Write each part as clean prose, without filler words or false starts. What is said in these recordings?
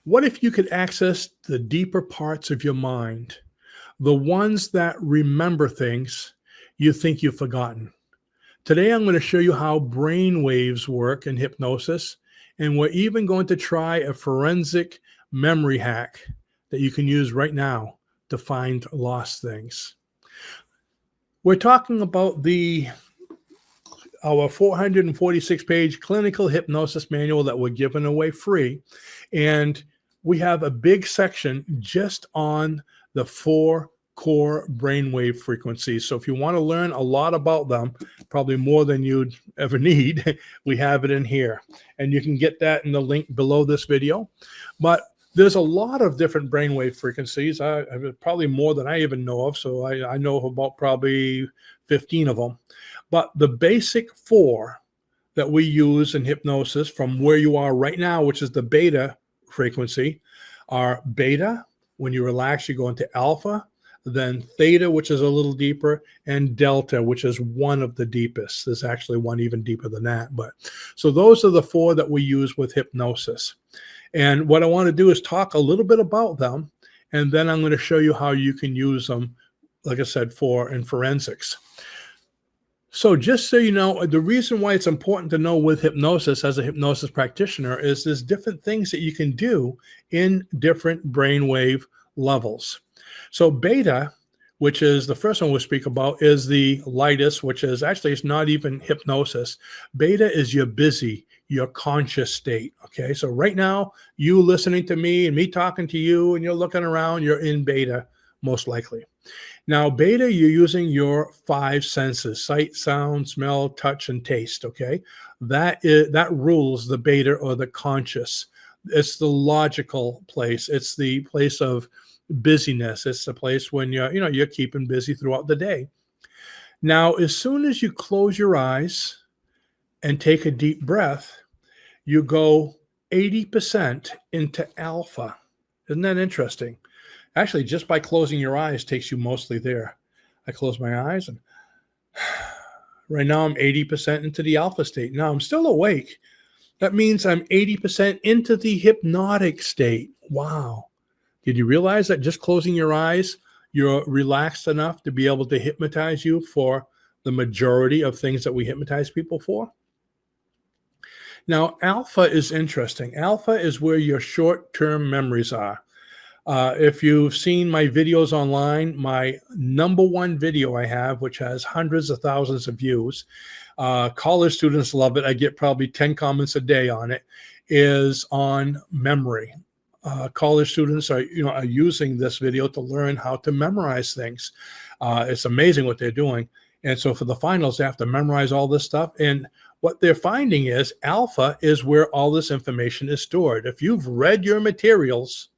What if you could access the deeper parts of your mind, the ones that remember things you think you've forgotten? Today, I'm going to show you how brain waves work in hypnosis, and we're even going to try a forensic memory hack that you can use right now to find lost things. We're talking about our 446-page clinical hypnosis manual that we're giving away free. And we have a big section just on the 4 core brainwave frequencies. So if you want to learn a lot about them, probably more than you'd ever need, we have it in here. And you can get that in the link below this video. But there's a lot of different brainwave frequencies, probably more than I even know of. So I know about probably 15 of them. But the basic 4 that we use in hypnosis from where you are right now, which is the beta frequency, are beta. When you relax, you go into alpha, then theta, which is a little deeper, and delta, which is one of the deepest. There's actually one even deeper than that. But so those are the 4 that we use with hypnosis. And what I want to do is talk a little bit about them, and then I'm going to show you how you can use them, like I said, in forensics. So just so you know, the reason why it's important to know with hypnosis as a hypnosis practitioner is there's different things that you can do in different brainwave levels. So beta, which is the first one we'll speak about, is the lightest, which is actually, it's not even hypnosis. Beta is your busy, your conscious state. Okay, so right now, you listening to me and me talking to you and you're looking around, you're in beta, most likely. Now, beta, you're using your 5 senses: sight, sound, smell, touch, and taste, okay? That rules the beta or the conscious. It's the logical place. It's the place of busyness. It's the place when you're keeping busy throughout the day. Now, as soon as you close your eyes and take a deep breath, you go 80% into alpha. Isn't that interesting? Actually, just by closing your eyes takes you mostly there. I close my eyes and right now I'm 80% into the alpha state. Now I'm still awake. That means I'm 80% into the hypnotic state. Wow. Did you realize that just closing your eyes, you're relaxed enough to be able to hypnotize you for the majority of things that we hypnotize people for? Now, alpha is interesting. Alpha is where your short-term memories are. If you've seen my videos online, my #1 video I have, which has hundreds of thousands of views, college students love it. I get probably 10 comments a day on it, is on memory. College students are using this video to learn how to memorize things. It's amazing what they're doing. And so for the finals, they have to memorize all this stuff. And what they're finding is alpha is where all this information is stored. If you've read your materials,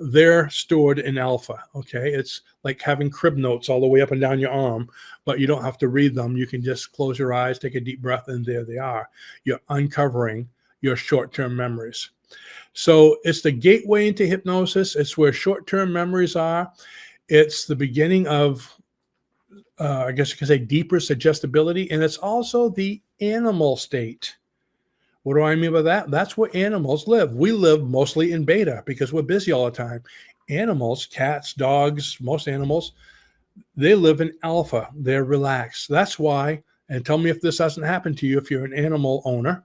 they're stored in alpha, okay? It's like having crib notes all the way up and down your arm, but you don't have to read them. You can just close your eyes, take a deep breath, and there they are. You're uncovering your short-term memories. So it's the gateway into hypnosis. It's where short-term memories are. It's the beginning of, I guess you can say, deeper suggestibility, and it's also the animal state. What do I mean by that? That's where animals live. We live mostly in beta because we're busy all the time. Animals, cats, dogs, most animals, they live in alpha. They're relaxed. That's why, and tell me if this hasn't happened to you if you're an animal owner.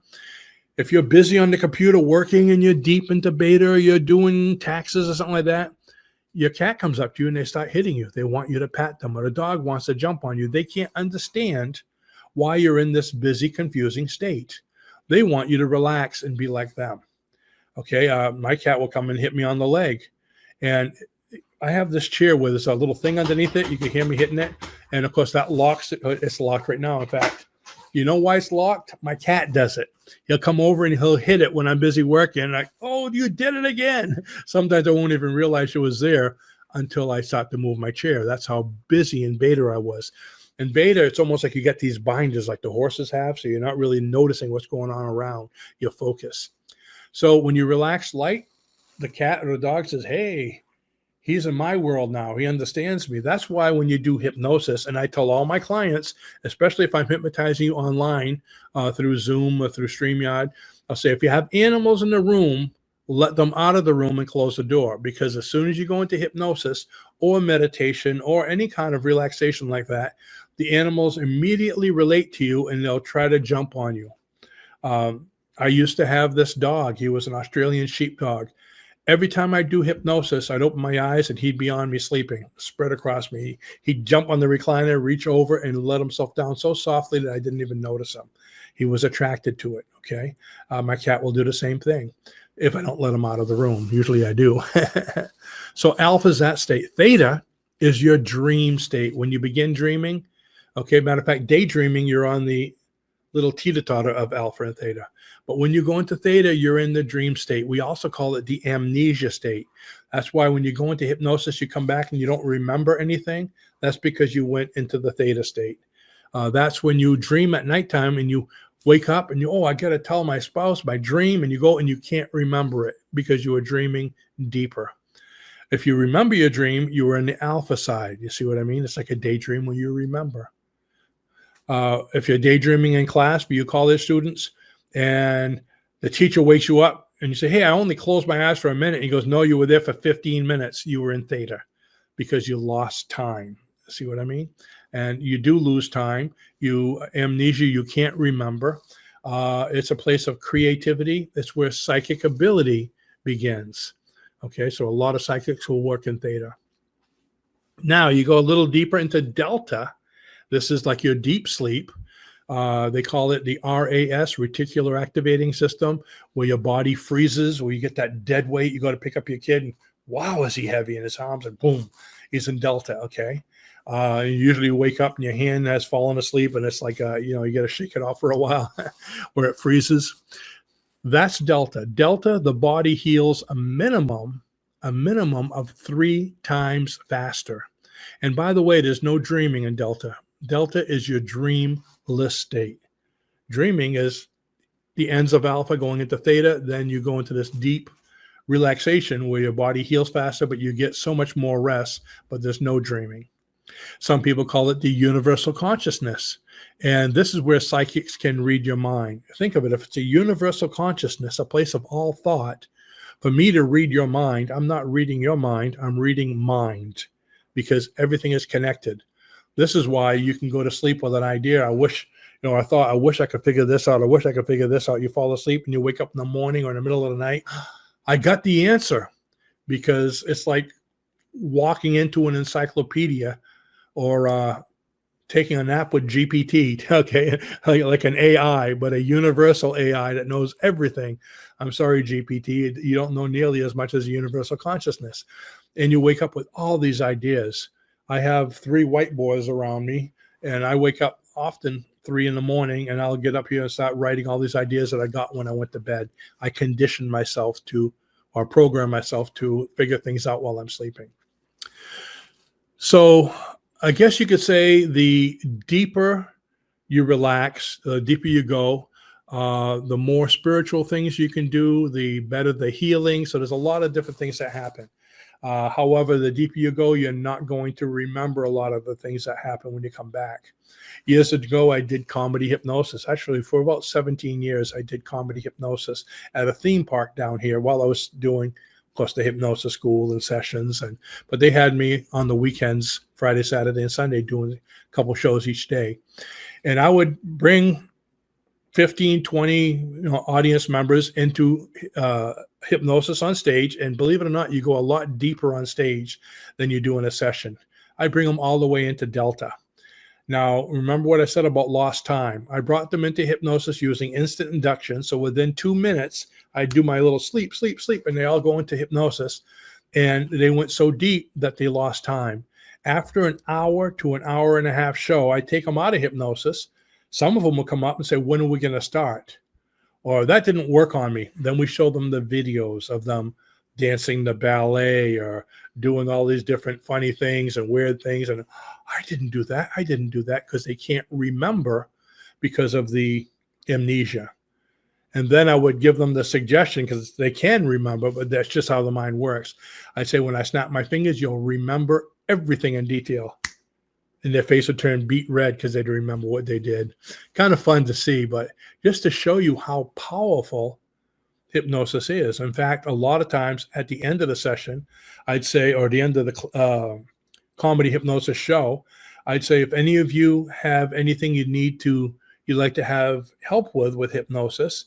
If you're busy on the computer working and you're deep into beta or you're doing taxes or something like that, your cat comes up to you and they start hitting you. They want you to pat them, or the dog wants to jump on you. They can't understand why you're in this busy, confusing state. They want you to relax and be like them. Okay, my cat will come and hit me on the leg. And I have this chair where there's a little thing underneath it. You can hear me hitting it. And of course, that locks it. It's locked right now, in fact. You know why it's locked? My cat does it. He'll come over and he'll hit it when I'm busy working. Like, oh, you did it again. Sometimes I won't even realize it was there until I start to move my chair. That's how busy in beta I was. In beta, it's almost like you get these binders like the horses have, so you're not really noticing what's going on around your focus. So when you relax light, the cat or the dog says, hey, he's in my world now. He understands me. That's why when you do hypnosis, and I tell all my clients, especially if I'm hypnotizing you online through Zoom or through StreamYard, I'll say, if you have animals in the room, let them out of the room and close the door, because as soon as you go into hypnosis or meditation or any kind of relaxation like that, the animals immediately relate to you and they'll try to jump on you. I used to have this dog. He was an Australian sheepdog. Every time I do hypnosis, I'd open my eyes and he'd be on me sleeping, spread across me. He'd jump on the recliner, reach over, and let himself down so softly that I didn't even notice him. He was attracted to it, okay? My cat will do the same thing if I don't let him out of the room. Usually I do. So alpha is that state. Theta is your dream state. When you begin dreaming, okay, matter of fact, daydreaming, you're on the little teeter-totter of alpha and theta. But when you go into theta, you're in the dream state. We also call it the amnesia state. That's why when you go into hypnosis, you come back and you don't remember anything. That's because you went into the theta state. That's when you dream at nighttime and you wake up and I got to tell my spouse my dream, and you go and you can't remember it because you were dreaming deeper. If you remember your dream, you were in the alpha side. You see what I mean? It's like a daydream where you remember. If you're daydreaming in class, you call their students and the teacher wakes you up and you say, hey, I only closed my eyes for a minute. And he goes, no, you were there for 15 minutes. You were in theta because you lost time. See what I mean? And you do lose time. Amnesia, you can't remember. It's a place of creativity. It's where psychic ability begins. Okay, so a lot of psychics will work in theta. Now you go a little deeper into delta. This is like your deep sleep. They call it the RAS, reticular activating system, where your body freezes, where you get that dead weight. You go to pick up your kid and wow, is he heavy in his arms? And boom, he's in delta, okay? You usually wake up and your hand has fallen asleep and it's like, you got to shake it off for a while where it freezes. That's delta. Delta, the body heals a minimum of 3 times faster. And by the way, there's no dreaming in delta. Delta is your dreamless state. Dreaming is the ends of alpha going into theta. Then you go into this deep relaxation where your body heals faster, but you get so much more rest, but there's no dreaming. Some people call it the universal consciousness. And this is where psychics can read your mind. Think of it. If it's a universal consciousness, a place of all thought, for me to read your mind, I'm not reading your mind, I'm reading mind, because everything is connected. This is why you can go to sleep with an idea. I wish I could figure this out. I wish I could figure this out. You fall asleep and you wake up in the morning or in the middle of the night. I got the answer, because it's like walking into an encyclopedia or taking a nap with GPT, okay, like an AI, but a universal AI that knows everything. I'm sorry, GPT, you don't know nearly as much as a universal consciousness. And you wake up with all these ideas. I have 3 whiteboards around me, and I wake up often 3 in the morning, and I'll get up here and start writing all these ideas that I got when I went to bed. I condition myself to, or program myself to, figure things out while I'm sleeping. So I guess you could say the deeper you relax, the deeper you go, the more spiritual things you can do, the better the healing. So there's a lot of different things that happen. However, the deeper you go, you're not going to remember a lot of the things that happen when you come back. Years ago, I did comedy hypnosis. Actually, for about 17 years, I did comedy hypnosis at a theme park down here while I was doing, of course, the hypnosis school and sessions. But they had me on the weekends, Friday, Saturday, and Sunday, doing a couple shows each day. And I would bring 15, 20 audience members into hypnosis on stage. And believe it or not, you go a lot deeper on stage than you do in a session. I bring them all the way into delta. Now, remember what I said about lost time. I brought them into hypnosis using instant induction. So within 2 minutes, I do my little sleep, and they all go into hypnosis. And they went so deep that they lost time. After an hour to an hour and a half show, I take them out of hypnosis. Some of them will come up and say, when are we going to start? Or that didn't work on me. Then we show them the videos of them dancing the ballet or doing all these different funny things and weird things. And I didn't do that, because they can't remember because of the amnesia. And then I would give them the suggestion, because they can remember, but that's just how the mind works. I say, when I snap my fingers, you'll remember everything in detail. And their face would turn beet red because they'd remember what they did. Kind of fun to see, but just to show you how powerful hypnosis is. In fact, a lot of times at the end of the session, I'd say, or the end of the comedy hypnosis show, I'd say, if any of you have anything you'd like to have help with hypnosis,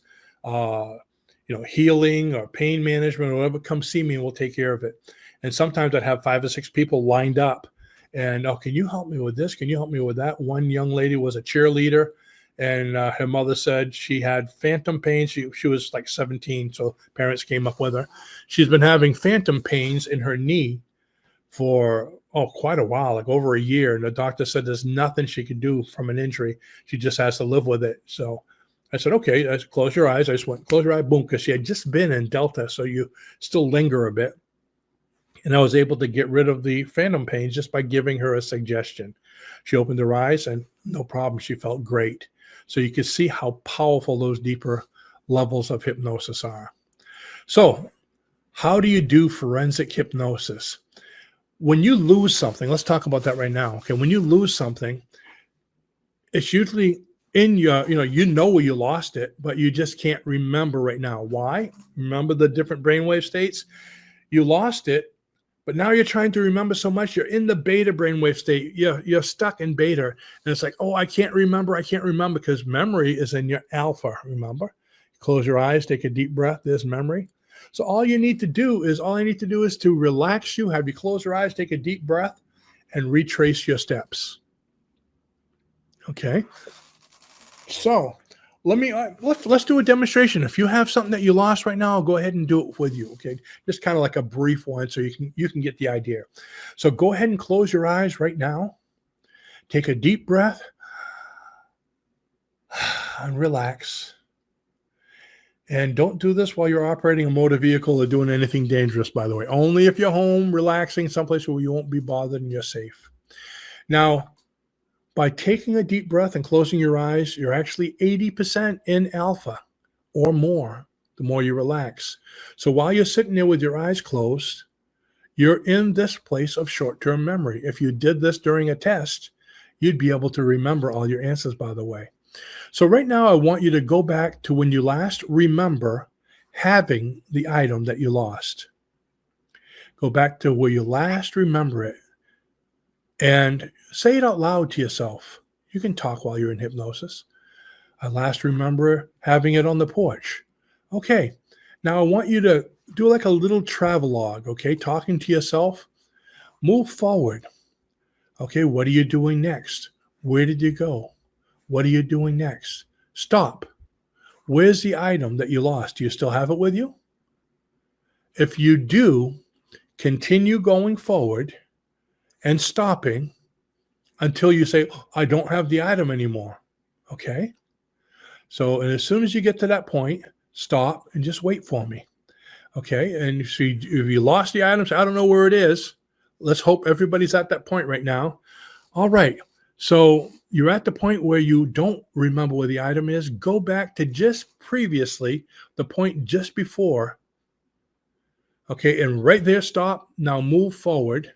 healing or pain management or whatever, come see me and we'll take care of it. And sometimes I'd have 5 or 6 people lined up and, oh, can you help me with this? Can you help me with that? One young lady was a cheerleader, and her mother said she had phantom pain. She was like 17, so parents came up with her. She's been having phantom pains in her knee for quite a while, like over a year. And the doctor said there's nothing she can do from an injury. She just has to live with it. So I said, okay, I said, close your eyes. I just went, close your eye, boom, because she had just been in Delta, so you still linger a bit. And I was able to get rid of the phantom pains just by giving her a suggestion. She opened her eyes and no problem. She felt great. So you can see how powerful those deeper levels of hypnosis are. So how do you do forensic hypnosis? When you lose something, let's talk about that right now. Okay, when you lose something, it's usually in your, you know where you lost it, but you just can't remember right now. Why? Remember the different brainwave states? You lost it, but now you're trying to remember so much. You're in the beta brainwave state. You're stuck in beta. And it's like, oh, I can't remember because memory is in your alpha, remember? Close your eyes, take a deep breath. There's memory. So all I need to do is to relax you, have you close your eyes, take a deep breath, and retrace your steps. Okay. So let's do a demonstration. If you have something that you lost right now, I'll go ahead and do it with you. Okay, just kind of like a brief one, so you can get the idea. So go ahead and close your eyes right now. Take a deep breath and relax. And don't do this while you're operating a motor vehicle or doing anything dangerous, by the way. Only if you're home, relaxing, someplace where you won't be bothered and you're safe. Now, by taking a deep breath and closing your eyes, you're actually 80% in alpha or more, the more you relax. So while you're sitting there with your eyes closed, you're in this place of short-term memory. If you did this during a test, you'd be able to remember all your answers, by the way. So right now, I want you to go back to when you last remember having the item that you lost. Go back to where you last remember it and say it out loud to yourself. You can talk while you're in hypnosis. I last remember having it on the porch. Okay, now I want you to do like a little travelogue, okay, talking to yourself. Move forward. Okay, what are you doing next? Where did you go? What are you doing next? Stop. Where's the item that you lost? Do you still have it with you? If you do, continue going forward and stopping until you say, I don't have the item anymore. Okay? So, and as soon as you get to that point, stop and just wait for me. Okay? And if you lost the items, I don't know where it is. Let's hope everybody's at that point right now. All right. So you're at the point where you don't remember where the item is. Go back to just previously, the point just before. Okay, and right there, stop. Now move forward.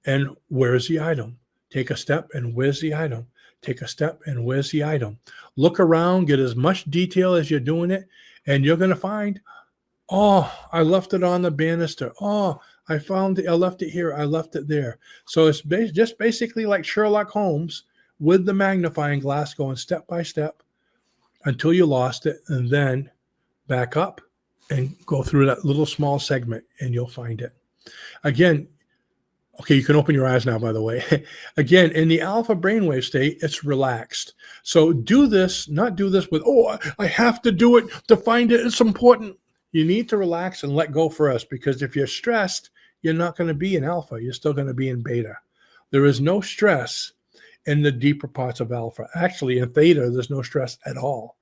And where's the item? Take a step, and where's the item? Take a step, and where's the item? Look around, get as much detail as you're doing it, and you're going to find, oh, I left it on the banister. Oh, I found it. I left it here. I left it there. So it's just basically like Sherlock Holmes with the magnifying glass, going step by step until you lost it, and then back up and go through that little small segment, and you'll find it. Again, okay, you can open your eyes now, by the way. Again, in the alpha brainwave state, it's relaxed. So do this, not do this with, oh, I have to do it to find it. It's important. You need to relax and let go first, because if you're stressed, you're not going to be in alpha. You're still going to be in beta. There is no stress in the deeper parts of alpha. Actually, in theta, there's no stress at all.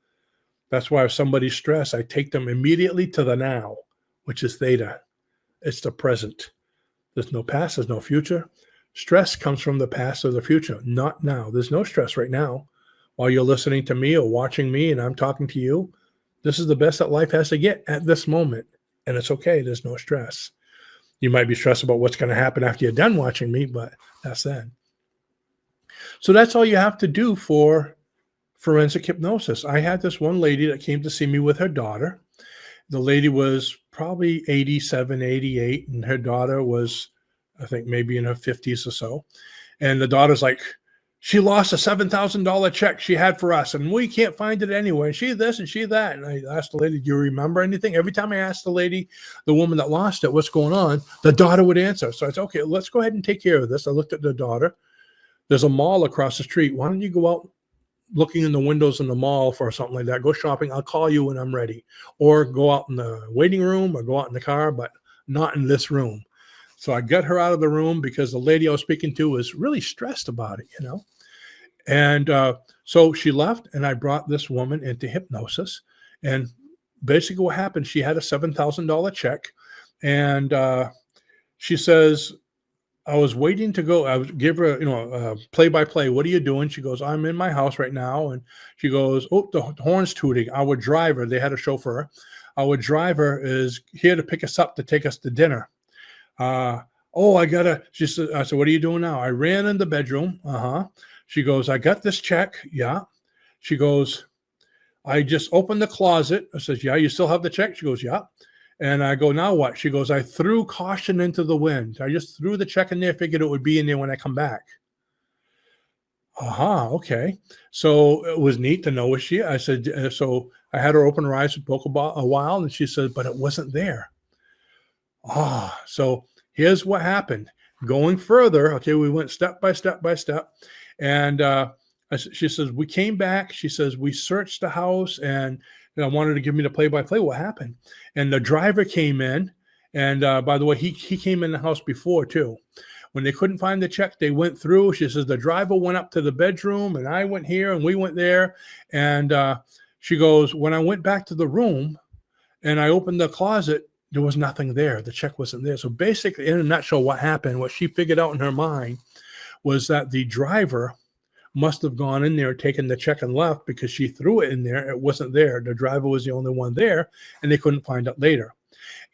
That's why if somebody's stressed, I take them immediately to the now, which is theta. It's the present. There's no past, there's no future. Stress comes from the past or the future, not now. There's no stress right now. While you're listening to me or watching me and I'm talking to you, this is the best that life has to get at this moment. And it's okay, there's no stress. You might be stressed about what's going to happen after you're done watching me, but that's then. So that's all you have to do for forensic hypnosis. I had this one lady that came to see me with her daughter. The lady was probably 87, 88, and her daughter was, I think, maybe in her 50s or so. And the daughter's like, she lost a $7,000 check she had for us, and we can't find it anywhere. She this and she that. And I asked the lady, do you remember anything? Every time I asked the lady, the woman that lost it, what's going on, the daughter would answer. So I said, okay, let's go ahead and take care of this. I looked at the daughter. There's a mall across the street. Why don't you go out looking in the windows in the mall for something like that? Go shopping. I'll call you when I'm ready. Or go out in the waiting room or go out in the car, but not in this room. So I got her out of the room because the lady I was speaking to was really stressed about it, you know. And so she left, and I brought this woman into hypnosis. And basically what happened, she had a $7,000 check. And she says, I was waiting to go. I would give her, play by play. What are you doing? She goes, I'm in my house right now. And she goes, oh, the horn's tooting. Our driver, they had a chauffeur. Our driver is here to pick us up to take us to dinner. She said, I said, what are you doing now? I ran in the bedroom. She goes, I got this check. Yeah. She goes, I just opened the closet. I says, yeah, you still have the check? She goes, yeah. And I go, now what? She goes, I threw caution into the wind. I just threw the check in there, figured it would be in there when I come back. Okay. So it was neat to know what I said, so I had her open her eyes for a while, and she said, but it wasn't there. So here's what happened. Going further, okay, we went step by step by step. And she says, we came back. She says, we searched the house, and I wanted to give me the play-by-play. What happened? And the driver came in. And by the way, he came in the house before too. When they couldn't find the check, they went through. She says, the driver went up to the bedroom, and I went here, and we went there. And she goes, when I went back to the room and I opened the closet, there was nothing there. The check wasn't there. So basically, in a nutshell, what happened, what she figured out in her mind was that the driver must have gone in there, taken the check, and left because she threw it in there. It wasn't there. The driver was the only one there, and they couldn't find it later.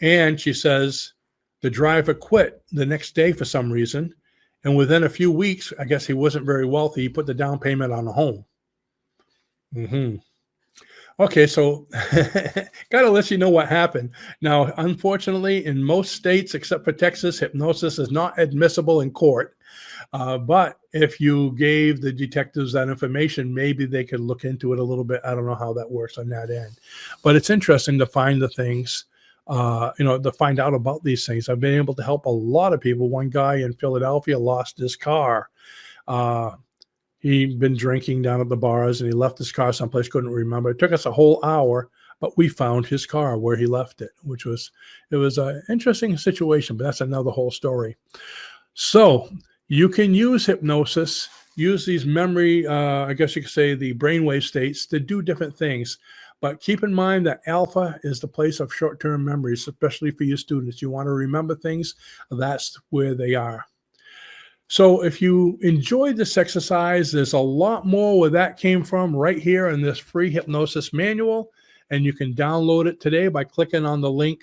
And she says the driver quit the next day for some reason. And within a few weeks, I guess he wasn't very wealthy. He put the down payment on a home. Okay, so got to let you know what happened. Now, unfortunately, in most states, except for Texas, hypnosis is not admissible in court. But if you gave the detectives that information, maybe they could look into it a little bit. I don't know how that works on that end. But it's interesting to find the things, to find out about these things. I've been able to help a lot of people. One guy in Philadelphia lost his car. He'd been drinking down at the bars, and he left his car someplace, couldn't remember. It took us a whole hour, but we found his car where he left it, it was an interesting situation, but that's another whole story. So you can use hypnosis, use these memory, I guess you could say the brainwave states to do different things. But keep in mind that alpha is the place of short-term memories, especially for you students. You want to remember things, that's where they are. So if you enjoyed this exercise, there's a lot more where that came from right here in this free hypnosis manual. And you can download it today by clicking on the link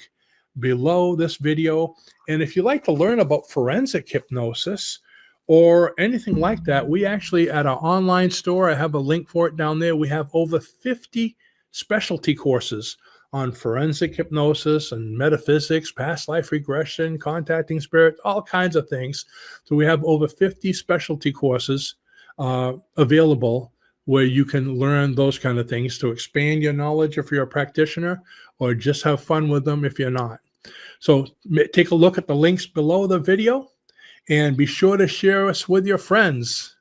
below this video. And if you'd like to learn about forensic hypnosis or anything like that, we actually, at our online store, I have a link for it down there. We have over 50 specialty courses on forensic hypnosis and metaphysics, past life regression, contacting spirit, all kinds of things. So we have over 50 specialty courses available where you can learn those kind of things to expand your knowledge if you're a practitioner, or just have fun with them if you're not. So take a look at the links below the video, and be sure to share us with your friends.